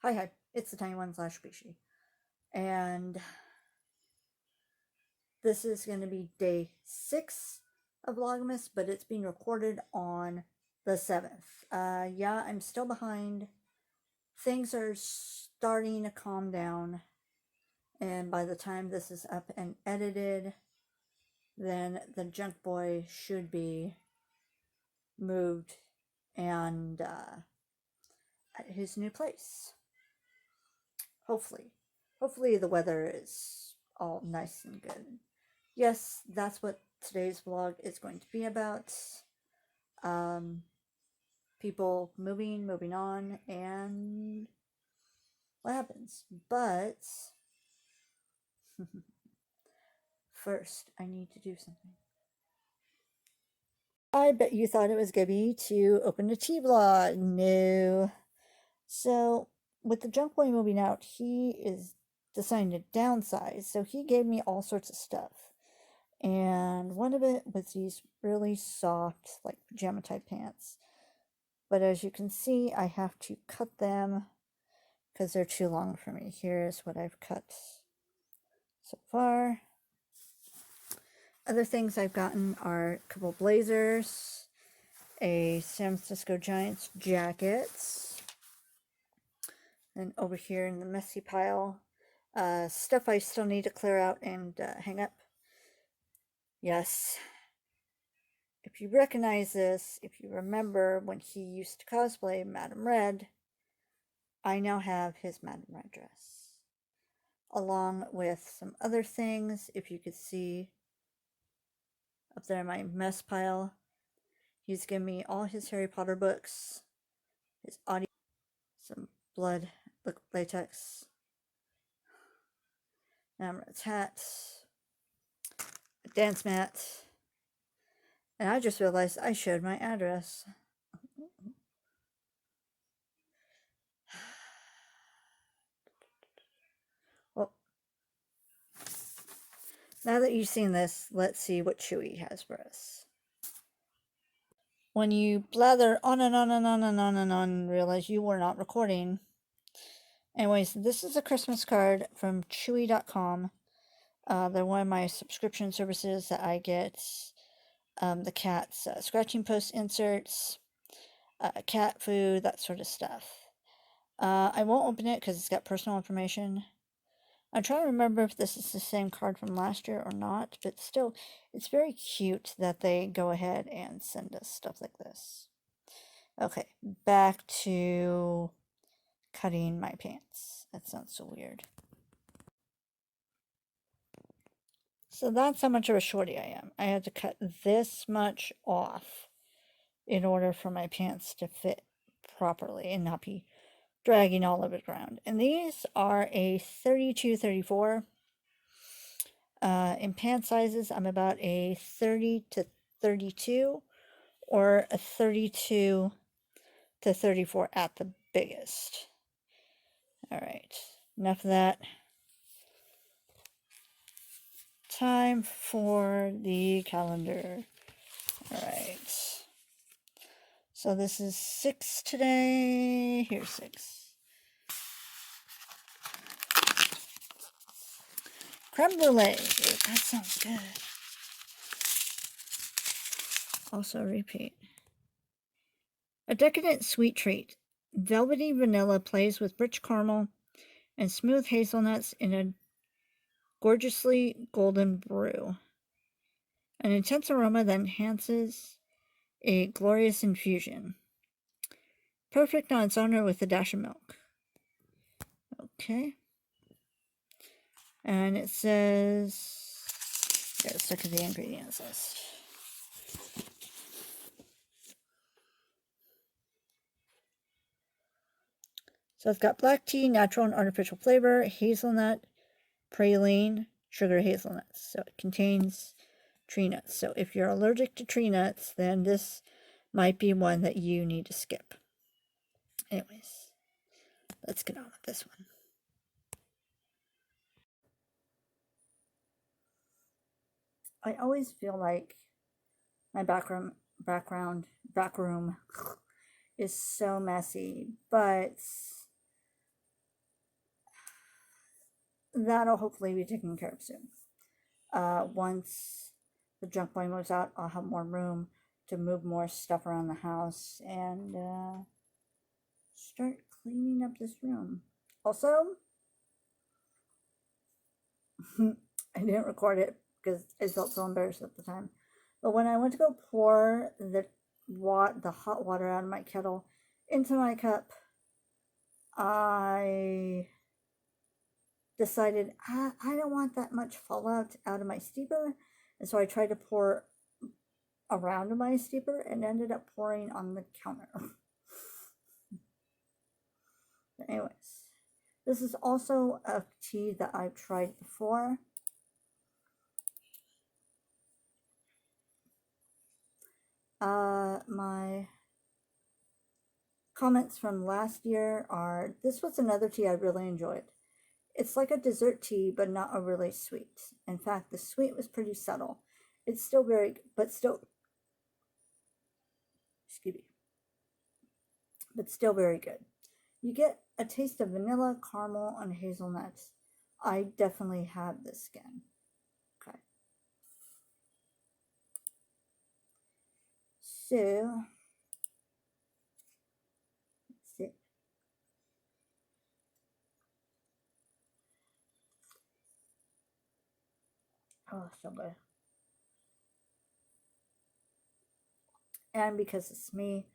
Hi, it's the Tiny One / Bishie, and this is going to be day 6 of Vlogmas, but it's being recorded on the 7th. Yeah, I'm still behind. Things are starting to calm down, and by the time this is up and edited, then the junk boy should be moved and at his new place. Hopefully the weather is all nice and good. Yes, that's what today's vlog is going to be about. People moving on, and what happens. But first, I need to do something. I bet you thought it was going to be to open a tea vlog. No. So, with the junk boy moving out, he is deciding to downsize. So he gave me all sorts of stuff. And one of it was these really soft, like pajama type pants. But as you can see, I have to cut them because they're too long for me. Here's what I've cut so far. Other things I've gotten are a couple blazers, a San Francisco Giants jacket, and over here in the messy pile, stuff I still need to clear out and hang up. Yes. If you recognize this, if you remember when he used to cosplay Madame Red, I now have his Madame Red dress, along with some other things. If you could see up there in my mess pile, he's given me all his Harry Potter books, his audio, some blood latex, Madame Red's hat, a dance mat, and I just realized I showed my address. Well, now that you've seen this, let's see what Chewy has for us. When you blather on and on and on and on and on, realize you were not recording. Anyways, this is a Christmas card from Chewy.com. They're one of my subscription services that I get the cat's scratching post inserts, cat food, that sort of stuff. I won't open it because it's got personal information. I'm trying to remember if this is the same card from last year or not, but still, it's very cute that they go ahead and send us stuff like this. Okay, back to cutting my pants. That sounds so weird. So that's how much of a shorty I am. I had to cut this much off in order for my pants to fit properly and not be dragging all over the ground. And these are a 32-34. In pant sizes, I'm about a 30 to 32 or a 32 to 34 at the biggest. All right, enough of that. Time for the calendar. All right. So this is 6 today. Here's 6. Creme brulee. That sounds good. Also repeat. A decadent sweet treat. Velvety vanilla plays with rich caramel and smooth hazelnuts in a gorgeously golden brew. An intense aroma that enhances a glorious infusion. Perfect on its own with a dash of milk. Okay. And it says, let's look at the ingredients list. So it's got black tea, natural and artificial flavor, hazelnut, praline, sugar hazelnuts. So it contains tree nuts. So if you're allergic to tree nuts, then this might be one that you need to skip. Anyways, let's get on with this one. I always feel like my back room is so messy, but that'll hopefully be taken care of soon. Once the junk boy moves out, I'll have more room to move more stuff around the house and start cleaning up this room. Also, I didn't record it because I felt so embarrassed at the time. But when I went to go pour the hot water out of my kettle into my cup, I decided I don't want that much fallout out of my steeper. And so I tried to pour around my steeper and ended up pouring on the counter. But anyways, this is also a tea that I've tried before. My comments from last year are, this was another tea I really enjoyed. It's like a dessert tea, but not a really sweet. In fact, the sweet was pretty subtle. It's still very, excuse me, but still very good. You get a taste of vanilla, caramel, and hazelnuts. I definitely have this again. Okay. So, let's see. Oh, so good. And because it's me,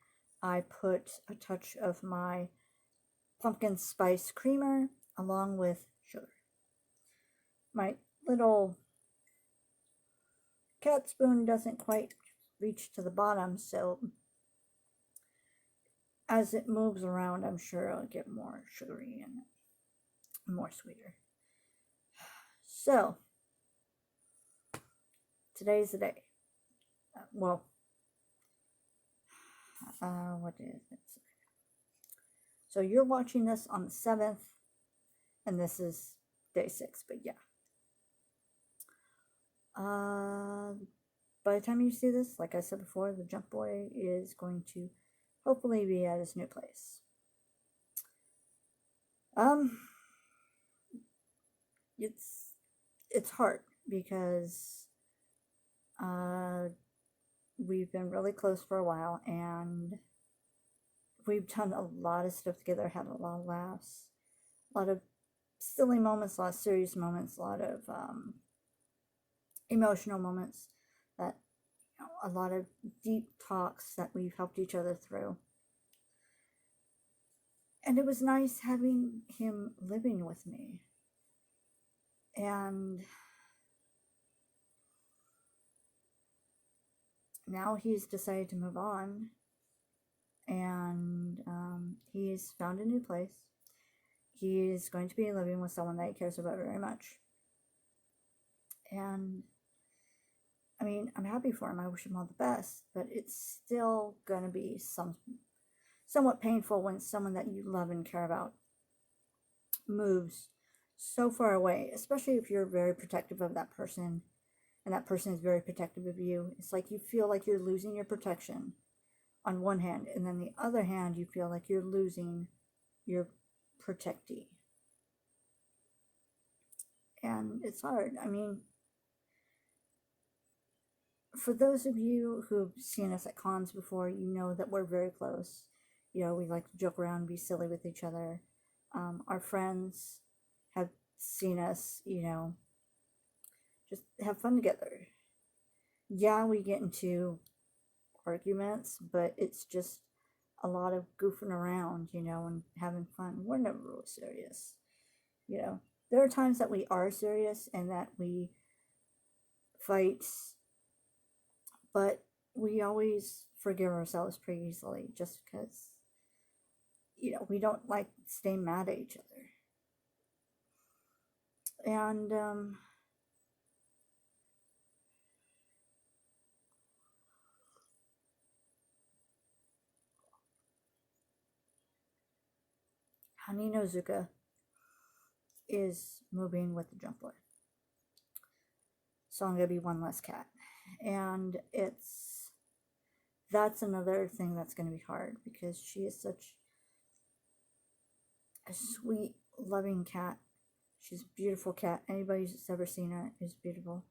I put a touch of my pumpkin spice creamer along with sugar. My little cat spoon doesn't quite reach to the bottom, so as it moves around, I'm sure it'll get more sugary and more sweeter. So, today's the day. What is it? So you're watching this on the 7th, and this is day 6, but yeah. By the time you see this, like I said before, the junk boy is going to hopefully be at his new place. It's hard because we've been really close for a while, and we've done a lot of stuff together, had a lot of laughs, a lot of silly moments, a lot of serious moments, a lot of emotional moments, that a lot of deep talks that we've helped each other through. And it was nice having him living with me. And now he's decided to move on, and he's found a new place. He is going to be living with someone that he cares about very much. And I mean, I'm happy for him. I wish him all the best, but it's still going to be somewhat painful when someone that you love and care about moves so far away, especially if you're very protective of that person and that person is very protective of you. It's like you feel like you're losing your protection on one hand, and then the other hand, you feel like you're losing your protectee. And it's hard. I mean, for those of you who've seen us at cons before, you know that we're very close. You know, we like to joke around and be silly with each other. Our friends have seen us, you know, just have fun together. Yeah, we get into arguments, but it's just a lot of goofing around, you know, and having fun. We're never really serious. You know, there are times that we are serious and that we fight, but we always forgive ourselves pretty easily just because, you know, we don't like stay mad at each other. And Honey Nozuka is moving with the junk boy. So I'm going to be one less cat. And that's another thing that's going to be hard because she is such a sweet, loving cat. She's a beautiful cat. Anybody who's ever seen her is beautiful.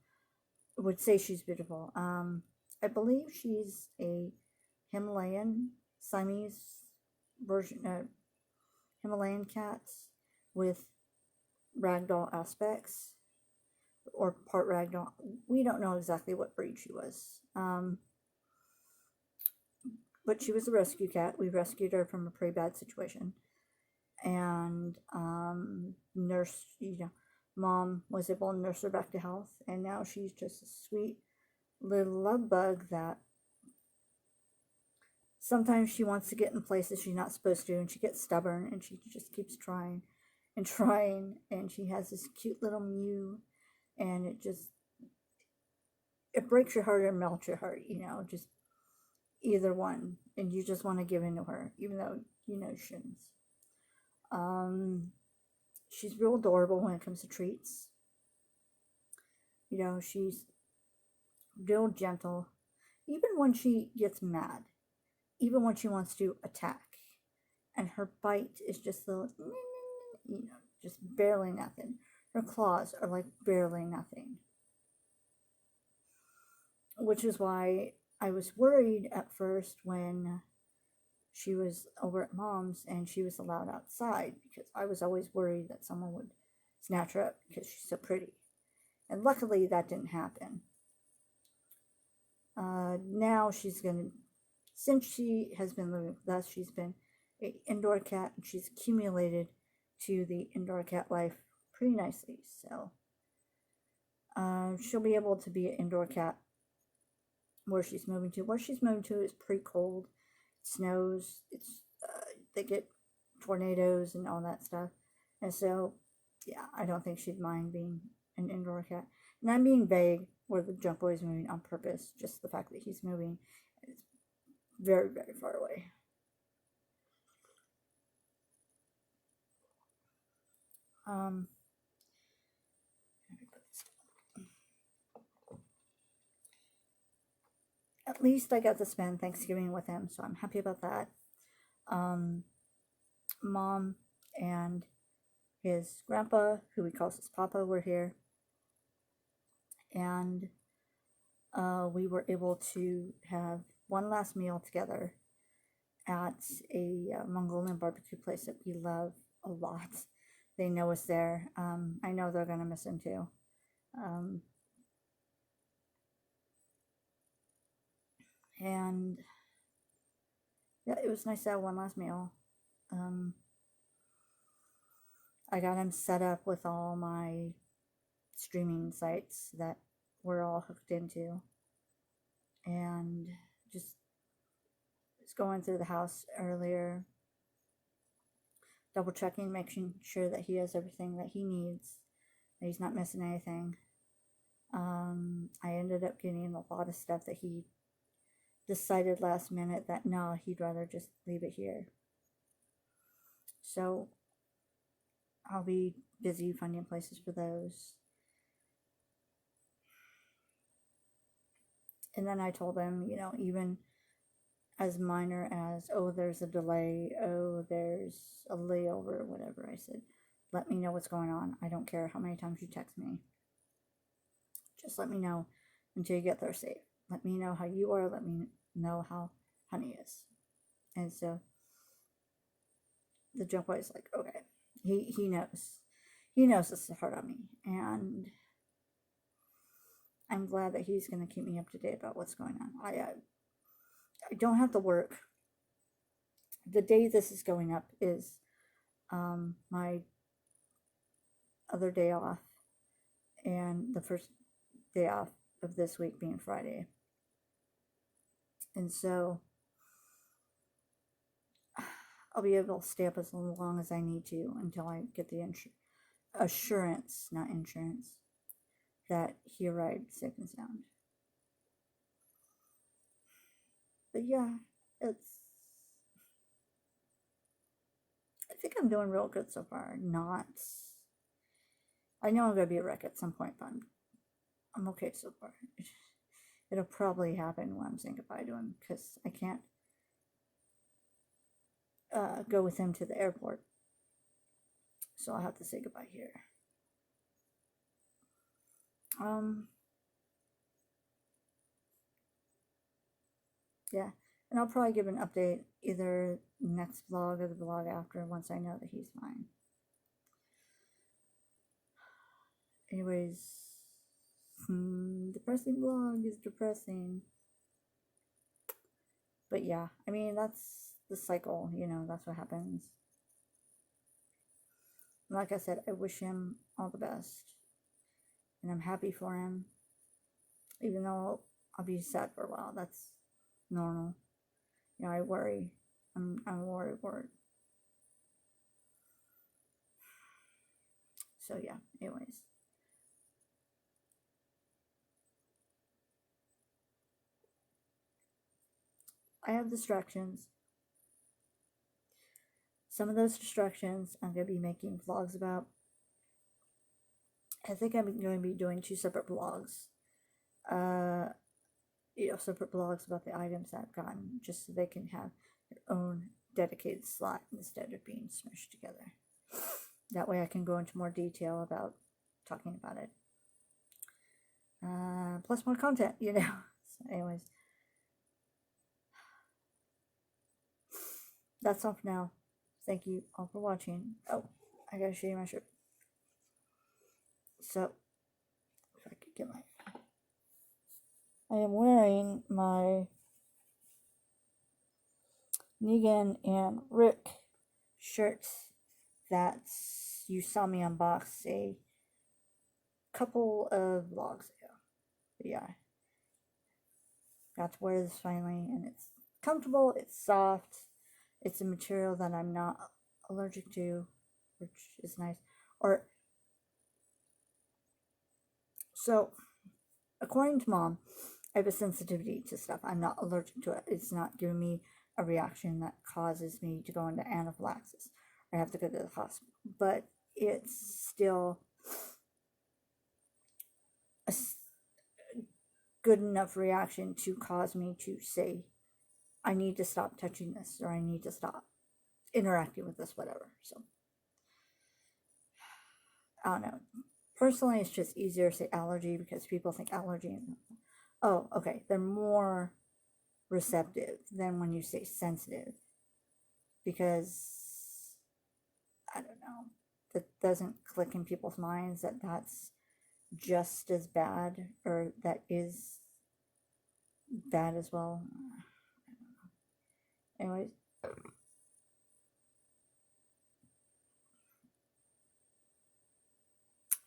Would say she's beautiful. I believe she's a Himalayan Siamese version, Himalayan cats with ragdoll aspects, or part ragdoll. We don't know exactly what breed she was. But she was a rescue cat. We rescued her from a pretty bad situation. And nurse, mom was able to nurse her back to health. And now she's just a sweet little love bug that sometimes she wants to get in places she's not supposed to, and she gets stubborn, and she just keeps trying and trying. And she has this cute little mew, and it breaks your heart or melts your heart, just either one, and you just want to give in to her, even though you shouldn't. She's real adorable when it comes to treats. She's real gentle, even when she gets mad, even when she wants to attack, and her bite is just little, just barely nothing. Her claws are like barely nothing, which is why I was worried at first when she was over at mom's and she was allowed outside, because I was always worried that someone would snatch her up because she's so pretty. And luckily that didn't happen. Now since she has been living with us, she's been an indoor cat, and she's accumulated to the indoor cat life pretty nicely. So she'll be able to be an indoor cat where she's moving to. Where she's moving to is pretty cold. It snows. They get tornadoes and all that stuff. And so, yeah, I don't think she'd mind being an indoor cat. And I'm being vague where the junk boy is moving on purpose. Just the fact that he's moving is very, very far away. At least I got to spend Thanksgiving with him, so I'm happy about that. Mom and his grandpa, who he calls his papa, were here, and we were able to have one last meal together at a Mongolian barbecue place that we love a lot. They know us there. I know they're gonna miss him too. And yeah, it was nice to have one last meal. I got him set up with all my streaming sites that we're all hooked into, and just was going through the house earlier, double checking, making sure that he has everything that he needs, that he's not missing anything. I ended up getting a lot of stuff that he decided last minute that no, he'd rather just leave it here. So I'll be busy finding places for those. And then I told them, even as minor as, oh, there's a delay, oh, there's a layover, or whatever, I said, let me know what's going on. I don't care how many times you text me. Just let me know until you get there safe. Let me know how you are. Let me know how Honey is. And so the junk boy is like, okay, he knows. He knows this is hard on me. And I'm glad that he's going to keep me up to date about what's going on. I don't have to work. The day this is going up is my other day off, and the first day off of this week being Friday. And so I'll be able to stay up as long as I need to until I get the assurance, not insurance, that he arrived safe and sound. But yeah, I think I'm doing real good so far. I know I'm gonna be a wreck at some point, but I'm okay so far. It'll probably happen when I'm saying goodbye to him, because I can't go with him to the airport, so I'll have to say goodbye here. Yeah, and I'll probably give an update either next vlog or the vlog after once I know that he's fine. Anyways, depressing vlog is depressing. But yeah, I mean, that's the cycle, you know, that's what happens. Like I said, I wish him all the best. And I'm happy for him. Even though I'll be sad for a while. That's normal. You know, I worry. I'm worried. So yeah, anyways. I have distractions. Some of those distractions I'm going to be making vlogs about. I think I'm going to be doing 2 separate vlogs. You know, separate blogs about the items I've gotten, just so they can have their own dedicated slot instead of being smushed together. That way I can go into more detail about talking about it. Plus more content, you know. So anyways, that's all for now. Thank you all for watching. Oh, I gotta show you my shirt. So, if I could get my... I am wearing my Negan and Rick shirts that you saw me unbox a couple of vlogs ago. But yeah, got to wear this finally, and it's comfortable, it's soft, it's a material that I'm not allergic to, which is nice. So, according to Mom, I have a sensitivity to stuff. I'm not allergic to it. It's not giving me a reaction that causes me to go into anaphylaxis or have to go to the hospital. But it's still a good enough reaction to cause me to say, I need to stop touching this, or I need to stop interacting with this, whatever. So, I don't know. Personally, it's just easier to say allergy because people think allergy. Oh, okay. They're more receptive than when you say sensitive, because I don't know, that doesn't click in people's minds that that's just as bad, or that is bad as well. Anyways,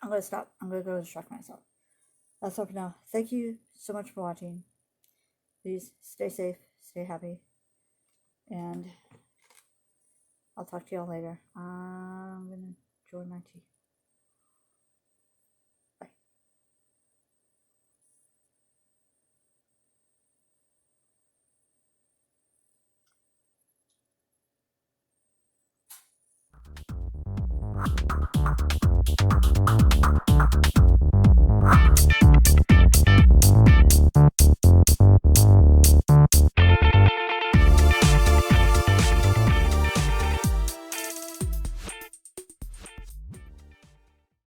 I'm gonna stop. I'm gonna go distract myself. That's all for now. Thank you so much for watching. Please stay safe, stay happy, and I'll talk to y'all later. I'm gonna enjoy my tea. Bye.